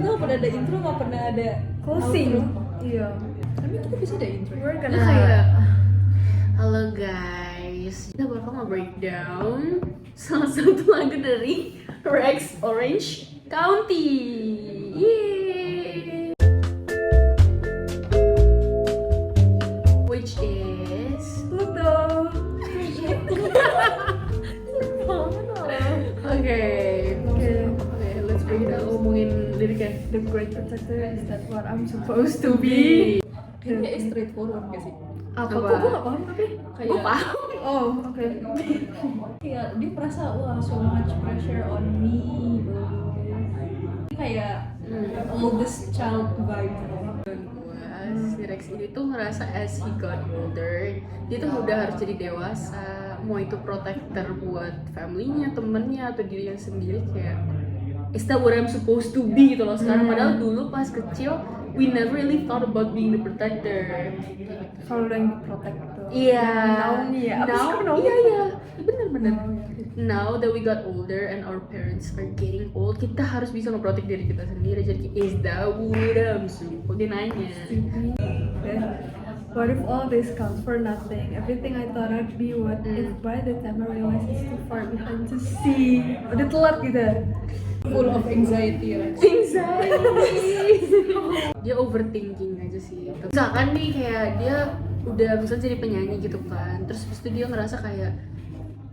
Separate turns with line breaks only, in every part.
kita nggak pernah ada intro, nggak pernah ada
closing.
outro.
Iya.
Tapi kita bisa ada intro.
We're
Itu
gonna
kayak halo guys, kita bakal nge-breakdown salah satu lagu dari Rex Orange County. Yeay. Which is
Pluto.
Oke, let's break it down. Ngomongin liriknya.
The Great Protector, is that what I'm supposed to be?
Kayaknya straightforward gak sih?
Apa?
Apa?
Kok gue gak paham tapi?
Gue paham.
Oh, oke.
Kayak dia merasa wah so much pressure on me, blah, blah, blah. Kayak oldest child vibe.
Si Rex ini tuh ngerasa as he got older, dia tuh udah harus jadi dewasa, mau itu protector buat family-nya, temennya, atau dirinya sendiri. Kayak is that what I'm supposed to be gitu loh sekarang. Padahal dulu pas kecil we never really thought about being the protector.
Selalu yang di-protect gitu.
Iya.
Naomi ya? Apa sih
Now,
Naomi?
iya. Bener-bener. Now that we got older and our parents are getting old, kita harus bisa nge-protect diri kita sendiri. Jadi is that what I'm supposed to be? Dia nanya.
Then, what if all this comes for nothing? Everything I thought I'd be, what if by the time I realize it's too far behind to see? Udah telat gitu.
Full of anxiety, Rex.
Dia overthinking aja sih. Misalkan nih kayak dia udah bisa jadi penyanyi gitu kan, terus habis itu dia ngerasa kayak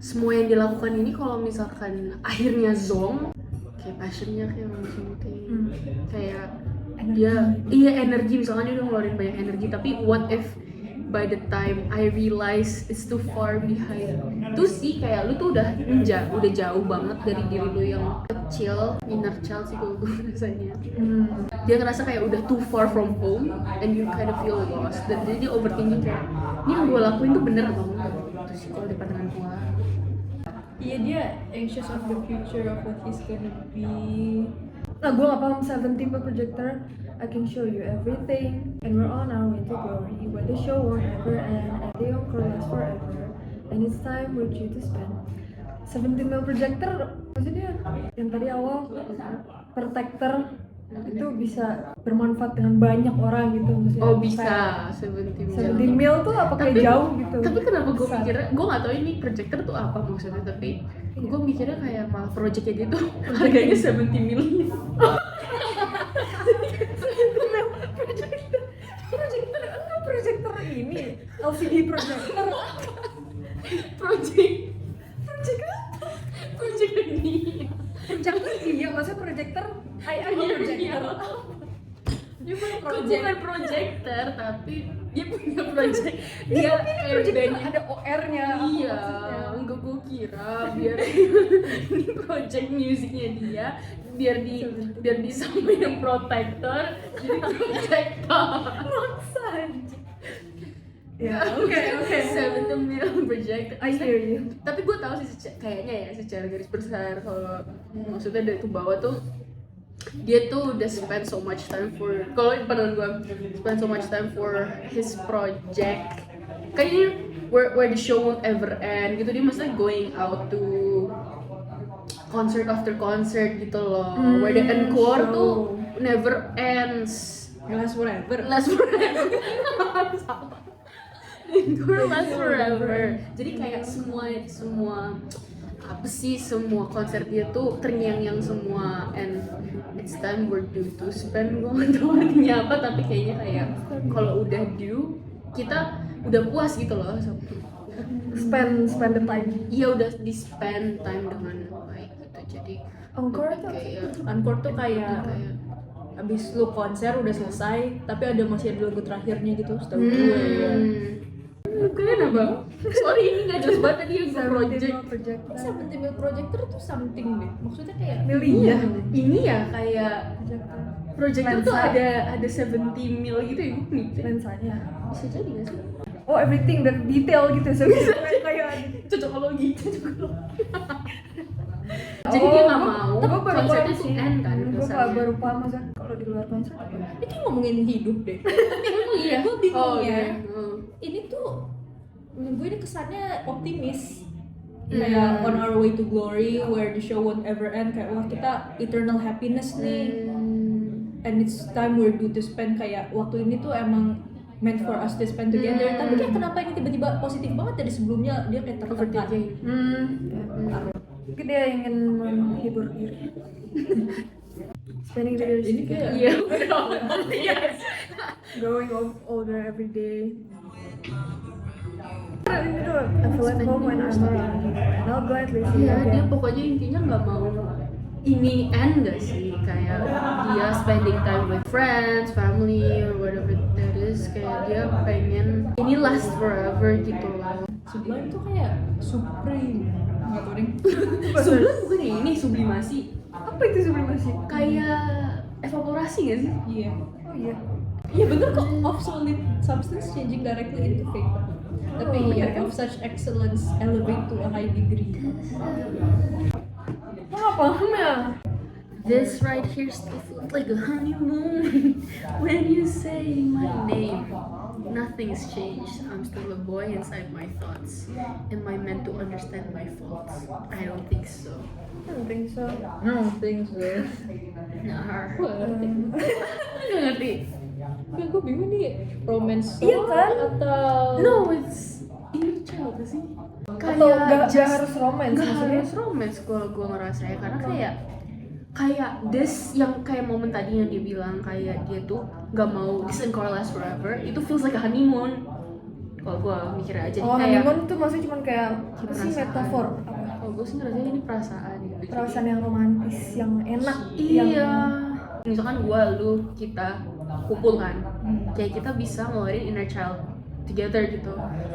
semua yang dilakukan ini kalau misalkan akhirnya zonk, kayak passionnya kayak langsung kayak dia energi, misalkan dia udah ngeluarin banyak energi, tapi what if by the time I realize it's too far behind. Tuh sih kayak lu tuh udah jauh banget dari diri lu yang kecil, inner child sih kalau gue rasanya. Dia ngerasa kayak udah too far from home and you kind of feel lost. Dan jadi dia overthinking kayak ini yang gue lakuin tuh bener atau enggak. Itu sih kalau di pandangan gue.
Iya, dia anxious of the future of what he's gonna be.
Nah, gue gak paham 17 projector. I can show you everything, and we're on our way to glory. Where the show won't ever end, and the encore lasts forever. And it's time with you to spend. 17 mil projector, maksudnya yang tadi awal protector itu bisa bermanfaat dengan banyak orang gitu, maksudnya.
Oh bisa, 17
17 mil tuh apa kayak jauh gitu.
Tapi kenapa gue
Besar.
mikirnya, gue gak tau ini projector tuh apa maksudnya, tapi gue mikirnya kayak malah projectnya dia tuh harganya 70 million.
Projector ini LCD projector.
Project ini.
Projector iya, maksudnya projector projector.
Dia bukan projector, tapi dia punya project. Dia kayak
Projector
band.
ada OR-nya.
Iya, enggak gue kira biar ini project musiknya dia biar disamain protector jadi projector.
Maksa. Ya, oke.
7 million projector.
I hear you.
Tapi gue tahu sih kayaknya ya secara garis besar kalau maksudnya dari ke bawah tuh dia tuh udah spend so much time for, kalau pandangan gue, spend so much time for his project. Kayaknya where the show won't ever end gitu, dia maksudnya going out to concert after concert gitu loh, where the encore
show.
tuh never ends.
Last forever.
Last forever. Encore last forever. Jadi kayak semua apa sih, semua konser dia tuh terngiang-ngiang semua, and it's time we're due to spend. Gue nggak tahu artinya apa, tapi kayaknya kayak kalau udah due kita udah puas gitu loh.
Spend the time.
Iya udah di spend time dengan baik gitu. Jadi
Encore
lebih
tuh
kayak
Encore tuh kayak abis lu konser udah selesai, tapi masih ada lagu terakhirnya gitu, setahu gue.
Kalian apa? Sorry ini nggak jelas banget tadi yang project.
projector.
17 mil projector tuh something deh. Maksudnya kayak
Million.
Ini ya kayak projector tuh
Lensa.
ada 70 mil gitu ya, gue mikir.
Lensanya.
Bisa jadi gak sih?
Oh, everything that detail gitu sebenarnya kayak
Cocokologi. Jadi dia nggak mau
Gue baru
konsernya
paham
tuh
sih.
end kan
Gue
kesannya.
baru paham maksudnya kalau di luar konser.
ini ngomongin hidup deh.
Emang iya?
Gue bingungnya.
iya.
Ini tuh menurut gue ini kesannya optimis. Kayak on our way to glory, where the show won't ever end. Kayak wah kita eternal happiness nih. and it's time we're due to spend, kayak waktu ini tuh emang meant for us to spend together. Tapi kayak kenapa ini tiba-tiba positif banget dari sebelumnya dia kayak tertekan.
Mungkin dia ingin menghibur diri. Spending the years
Ini
together.
kayak
Growing older every day. Ini tuh, I feel at home when I'm around you, and I'll gladly see you
Iya, dia
again.
pokoknya intinya nggak mau ini end gak sih, kayak dia spending time with friends, family, or whatever that is, kayak dia pengen ini last forever gitu loh.
Sublime tuh kayak supreme. Nggak tahu deh.
Sublime bukan ya ini sublimasi,
Apa itu sublimasi?
kayak evaporasi gak sih?
Iya.
Oh iya.
Iya bener kok, of solid substance changing directly into vapor. Tapi iya, of such excellence elevate to a high degree.
Lo nggak paham ya?
This right here still feels like a honeymoon when you say my name. Nothing's changed. I'm still a boy inside my thoughts. Am I meant to understand my faults? I don't think so.
I don't think so.
Nah,
Um,
nggak ngerti.
Tapi gue bingung nih, romance song
Iya kan?
atau
No, it's inner child gak sih?
Atau gak
just-
harus romance
Nggak
maksudnya?
harus romance kalau gue ngerasanya, karena kayak this yang kayak momen tadi yang dia bilang kayak dia tuh nggak mau this ain't gonna last forever, itu feels like a honeymoon kalau gue mikirnya aja. Jadi
Oh,
kayak
honeymoon tuh maksudnya cuma kayak apa sih,
perasaan.
metafor apa?
kalau gue sih ngerasanya ini perasaan gitu. Jadi-
Perasaan yang romantis, yang enak,
iya,
yang
misalkan gue, lu, kita kumpul kan, kayak kita bisa ngeluarin inner child together gitu.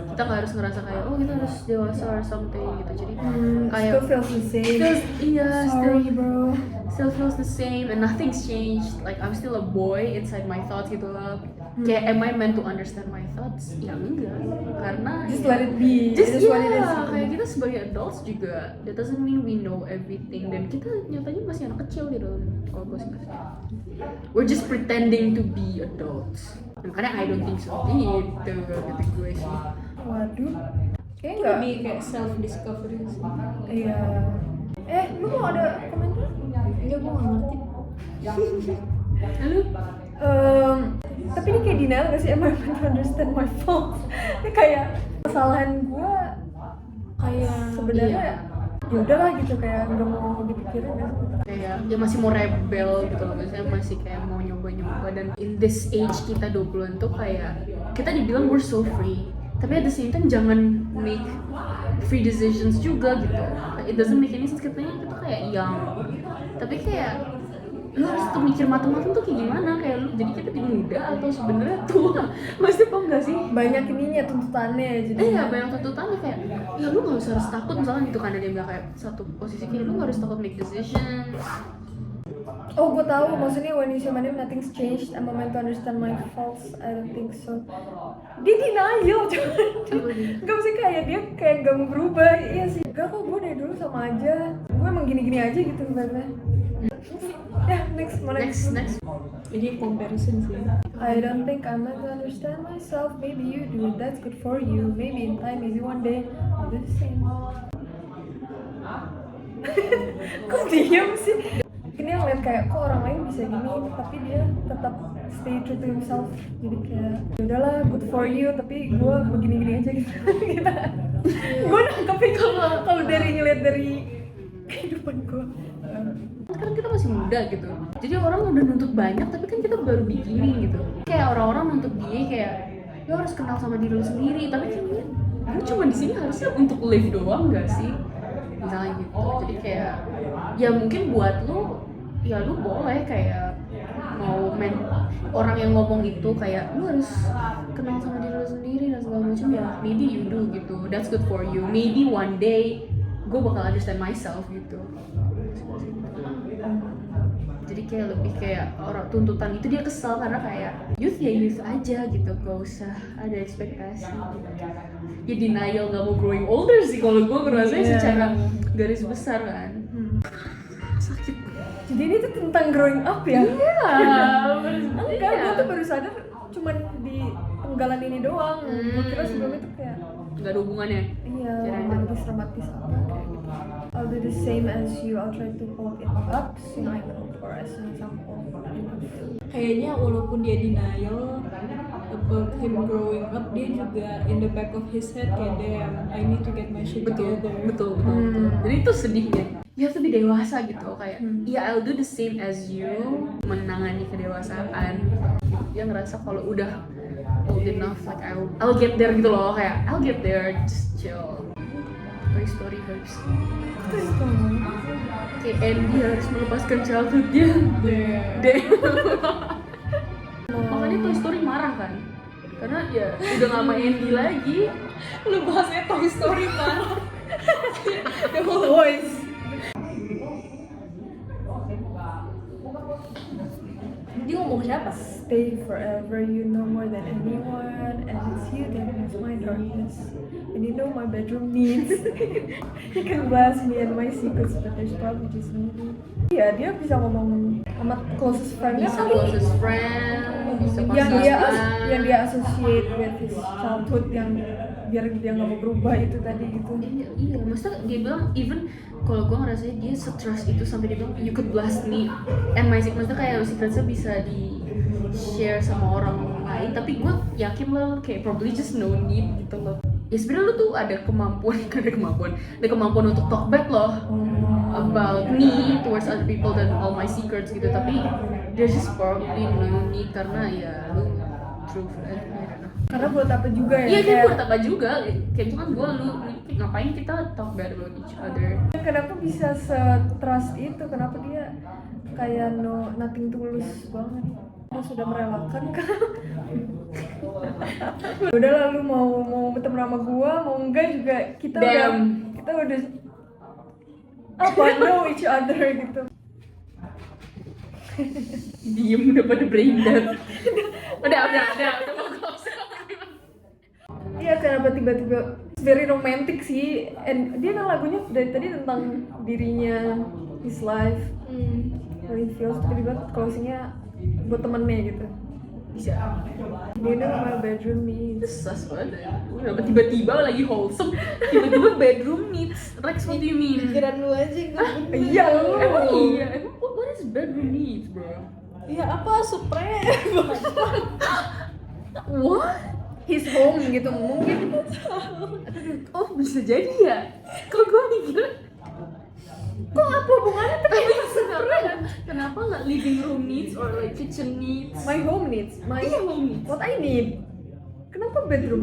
Kita nggak harus ngerasa kayak oh kita harus dewasa or something gitu. Jadi kayak
still feels the same.
iya,
Sorry bro.
still feels the same and nothing's changed. Like I'm still a boy inside my thoughts gitu loh. Kayak am I meant to understand my thoughts? Ya enggak, karena
Just
ya,
let it be.
just
It is what it is.
kayak kita sebagai adults juga, that doesn't mean we know everything, dan kita nyatanya masih anak kecil gitu. Kalau gue sih ngerasa. We're just pretending to be adults. Makanya I don't think so gitu gue sih.
Waduh. Kayaknya
itu
enggak.
lebih kayak self discovery sih.
Iya. Lu mau ada komentar?
Enggak, gue nggak ngerti.
Lalu
Tapi ini kayak denial gak sih? Am I meant to understand my fault? Ini kayak kesalahan gue
Kayak
sebenarnya
iya.
ya udahlah gitu, kayak nggak mau dipikirin ya.
kayak dia masih mau rebel gitu loh, maksudnya masih kayak mau nyoba-nyoba. Dan in this age kita 20-an tuh kayak kita dibilang we're so free, tapi at the same time jangan make free decisions juga gitu. It doesn't make any sense, katanya kita kayak young, tapi kayak lu harus tuh mikir matang-matang tuh kayak gimana, kayak lu jadi kita di muda atau sebenarnya tua. Maksudnya apa enggak sih?
Banyak ininya tuntutannya jadi.
Iya, banyak tuntutannya kayak ya lu nggak usah harus takut, misalkan gitu kan, ada dia bilang kayak satu posisi kayak lu nggak harus takut make decision.
Oh, gue tahu maksudnya when you say my name nothing's changed. I'm meant to understand my faults. I don't think so. Dia denial, gak mesti kayak dia kayak gak mau berubah. Iya sih. Gak kok, gue dari dulu sama aja. Gue emang gini-gini aja gitu sebenarnya. Ya, next.
Next.
ini comparison sih.
I don't think I'm meant to understand myself. Maybe you do. That's good for you. Maybe in time, maybe one day I'll do the same. Kok diam sih? Ini yang lihat kayak kok orang lain bisa gini, tapi dia tetap stay true to himself. Jadi kayak ya udahlah, good for you, tapi gue begini-gini aja gitu. Gue nangkepin kalau dari ngeliat dari kehidupan gue.
Sekarang kita masih muda gitu, jadi orang udah nuntut banyak tapi kan kita baru beginning gitu. Kayak orang-orang nuntut dia kayak lo harus kenal sama diri lo sendiri, tapi kan lu cuma di sini harusnya untuk live doang gak sih, misalnya gitu. Jadi kayak ya mungkin buat lu ya lu boleh kayak mau orang yang ngomong itu kayak lu harus kenal sama diri lo sendiri dan segala macam, ya maybe you do gitu, that's good for you, maybe one day gue bakal understand myself gitu. Jadi kayak lebih kayak orang tuntutan itu dia kesel karena kayak youth ya youth aja gitu, gak usah ada ekspektasi. Ya denial gak mau growing older sih kalau gue ngerasanya secara garis besar kan. Sakit.
Jadi ini tuh tentang growing up ya? Enggak, gue tuh baru sadar cuman di penggalan ini doang. Gue kira sebelum itu kayak
Gak ada hubungannya.
iya, romantis apa kayak gitu. I'll do the same as you. I'll try to hold it up soon I know for as soon as I'm old enough.
kayaknya walaupun dia denial about him growing up, dia juga in the back of his head kayak damn, I need to get my shit together.
Betul. Jadi itu sedihnya. You have to be dewasa gitu, kayak I'll do the same as you, menangani kedewasaan. Dia ngerasa kalau udah old enough, like I'll get there gitu loh, kayak I'll get there, just chill. Toy Story hurts. Kayak Andy harus melepaskan childhood-nya. Makanya Toy Story marah kan, karena ya udah gak sama Andy lagi.
Lu bahasnya Toy Story marah. The whole voice. Dia ngomong siapa?
Stay forever, you know more than anyone, and it's you that makes my darkness. And you know my bedroom needs. You can blast me and my secrets, but there's probably just me. Iya, dia bisa ngomong sama closest friend-nya
Bisa
kali.
closest friend, bisa
yang dia
pasangan.
yang dia associate with his childhood, yang biar dia nggak mau berubah itu tadi gitu.
Iya, maksudnya dia bilang even kalau gue ngerasanya dia stress itu sampai dia bilang you could blast me and my secret, maksudnya kayak secretnya bisa di share sama orang lain, tapi gue yakin lah kayak probably just no need gitu loh. Ya sebenarnya lu tuh ada kemampuan untuk talk back loh about me towards other people dan all my secrets gitu, tapi there's just probably no need karena ya lu true friend.
Karena buat apa juga ya?
Iya, dia
kayak-
buat apa juga? Kayak itu kan gue, lu ngapain kita talk bad about each other?
Kenapa bisa se-trust itu? Kenapa dia kayak nothing tulus banget? Dia sudah merelakan kan? Udah lalu mau berteman sama gua, mau enggak juga kita
Damn.
udah know each other gitu.
Diem udah pada brain dead. udah mau close.
Iya, kenapa tiba-tiba very romantic sih, and dia kan lagunya dari tadi tentang dirinya, his life, how he feels, tiba-tiba closingnya buat temennya gitu.
Bisa.
You know my bedroom needs.
Sus banget. Udah tiba-tiba lagi wholesome, tiba-tiba bedroom needs. Rex, what do you mean?
Pikiran lu aja gue.
Iya lu.
Emang iya. Emang what is bedroom needs, bro?
Ya apa Supreme?
What?
His home gitu mungkin.
Oh bisa jadi ya? Kok gue mikir kok apa hubungannya kenapa nggak living room needs or like kitchen needs?
My home needs. My
home needs.
what I need. Kenapa bedroom?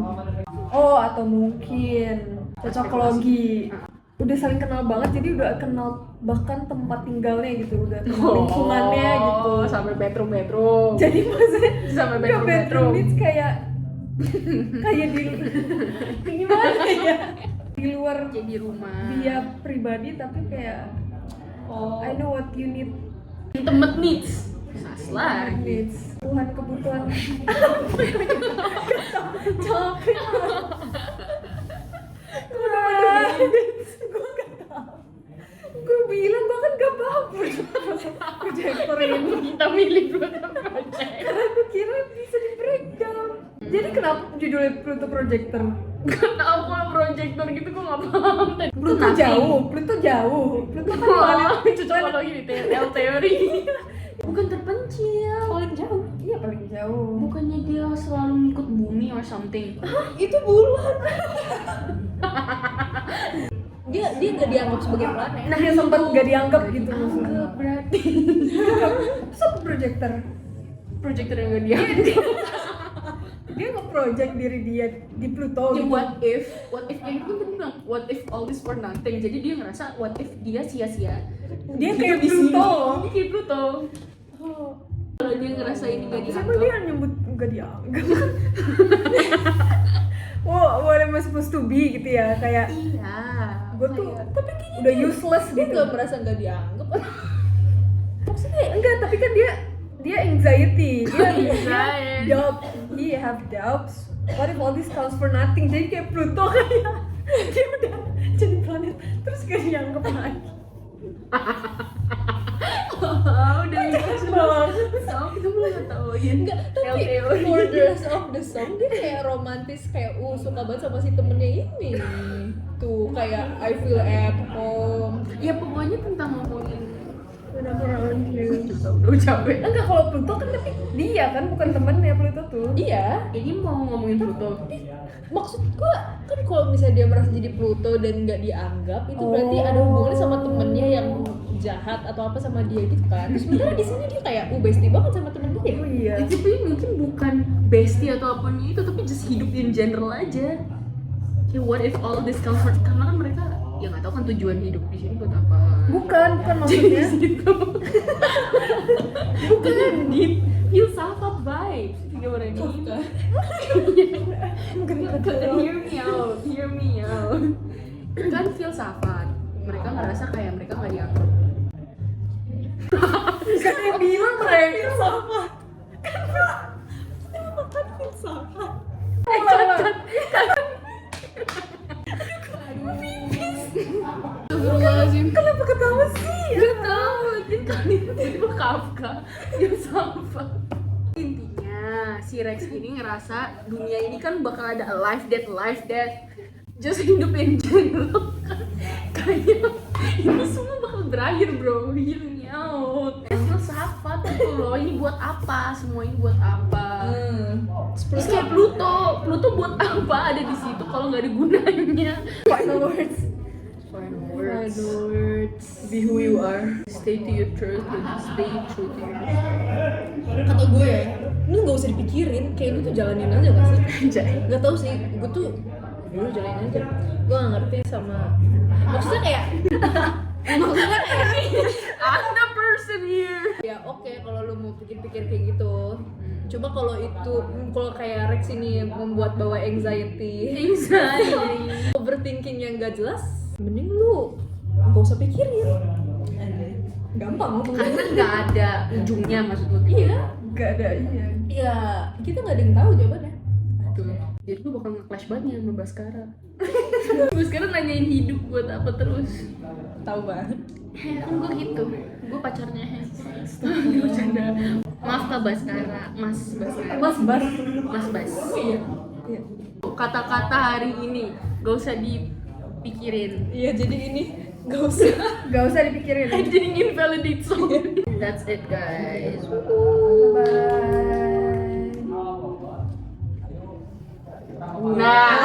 Oh, atau mungkin cocokologi. Udah saling kenal banget, jadi udah kenal bahkan tempat tinggalnya gitu, udah kenal lingkungannya gitu.
Sampai bedroom.
Jadi maksudnya
Sampai
nggak bedroom needs kayak di gimana ya? Di luar
jadi rumah.
dia pribadi, tapi kayak I know what you need.
Intimate needs. Sas lagi.
Needs. Tuhan kebutuhan. Gue bilang gue kan gak paham projector ini.
Kita milih Pluto Project.
Karena gue kira bisa di breakdown. Jadi kenapa judulnya Pluto Projector?
Gak tau kalau projector gitu gue gak paham.
Pluto jauh. Pluto kan planet.
Cocokologi di TL teori. Bukan terpencil.
Paling jauh.
Iya, paling jauh.
Bukannya dia selalu ngikut bumi or something?
Itu bulan. dia nggak dianggap sebagai planet.
Nah, yang sempat gak dianggap gitu maksudnya.
Anggap berarti.
Satu projector.
Projector yang gak dianggap.
Dia nge-project diri dia di Pluto
Ya,
gitu.
what if yang itu kan bilang what if all this for nothing, jadi dia ngerasa what if dia sia-sia
Dia
hidup
kayak
di sini.
Pluto.
Dia kayak Pluto.
Oh.
Kalau dia ngerasa ini gak
Siapa
dianggap,
dia nyebut gak dianggap? What am I supposed to be gitu ya, kayak
iya
gue tuh
Tapi kayaknya
udah useless
dia
gitu.
nggak merasa nggak dianggap. Maksudnya
Enggak, tapi kan dia anxiety, dia
Anxiety.
doubt, he have doubts. What if all this counts for nothing? Jadi kayak Pluto kayak dia udah jadi planet terus gak dianggap lagi.
udah
Jelas banget.
sama kita belum ngetahuin
enggak, tapi
teori.
for the rest of the song dia kayak romantis, kayak suka banget sama si temennya ini. Tuh kayak I feel at home.
Ya pokoknya tentang ngomongin
when I'm around you.
Udah capek.
Enggak, kalau Pluto kan tapi dia kan bukan temennya Pluto tuh.
Iya,
Ini mau ngomongin Pluto.
maksud gua kan kalau misalnya dia merasa jadi Pluto dan nggak dianggap itu berarti ada hubungannya sama temennya yang jahat atau apa sama dia gitu kan. Terus sementara di sini dia kayak bestie banget sama temen dia.
Oh iya.
Tapi mungkin bukan bestie atau apapun itu, tapi just hidup in general aja. Kayak what if all this comes from, karena kan mereka ya nggak tahu kan tujuan hidup di sini buat apa.
Bukan
Jadi
maksudnya.
gitu. Bukan deep filsafat vibes. Gimana ini? Hear me out, hear me out. Kan filsafat. Mereka ngerasa kayak mereka nggak dianggap.
Saya bilang mereka
Filsafat. Kenapa kan filsafat?
Astagfirullahaladzim.
Kenapa ketawa sih?
Gak tau, lagi kali tiba Kafka filsafat. Intinya si Rex ini ngerasa dunia ini kan bakal ada life death, just hidup in general kan. Kayak ini semua bakal berakhir bro, hear me out. Filsafat itu loh, ini buat apa, semua ini buat apa. Terus kayak Pluto buat apa ada di situ kalau nggak ada gunanya.
Final words.
Final words. Be who you are. Stay to your truth and stay true to yourself.
Kata gue ya, lu nggak usah dipikirin, kayak lu tuh jalanin aja gak sih?
Anjay.
Gak tau sih, gue tuh dulu jalanin aja. Gue gak ngerti sama, maksudnya kayak
I'm the person here.
ya oke kalau lu mau pikir-pikir kayak gitu. Coba kalau kayak Rex ini membuat bawa anxiety, overthinking yang gak jelas, mending lu gak usah pikirin. Gampang ngomongnya.
Karena nggak ada ujungnya maksud lu.
Iya,
Gak ada iya.
iya kita gak ada yang tahu jawabannya.
Tuh. Jadi gue bakal nge-clash banget nih sama Baskara. Baskara nanyain hidup buat apa terus.
Tahu banget.
Kan gue gitu. Gue pacarnya. Bercanda. Maaf Kak Baskara, Mas Baskara.
Mas Bas.
Mas Bas.
Iya.
Kata-kata hari ini gak usah dipikirin.
Iya jadi ini gak usah.
Gak usah dipikirin.
I didn't invalidate song. That's it guys.
Bye.
Nah.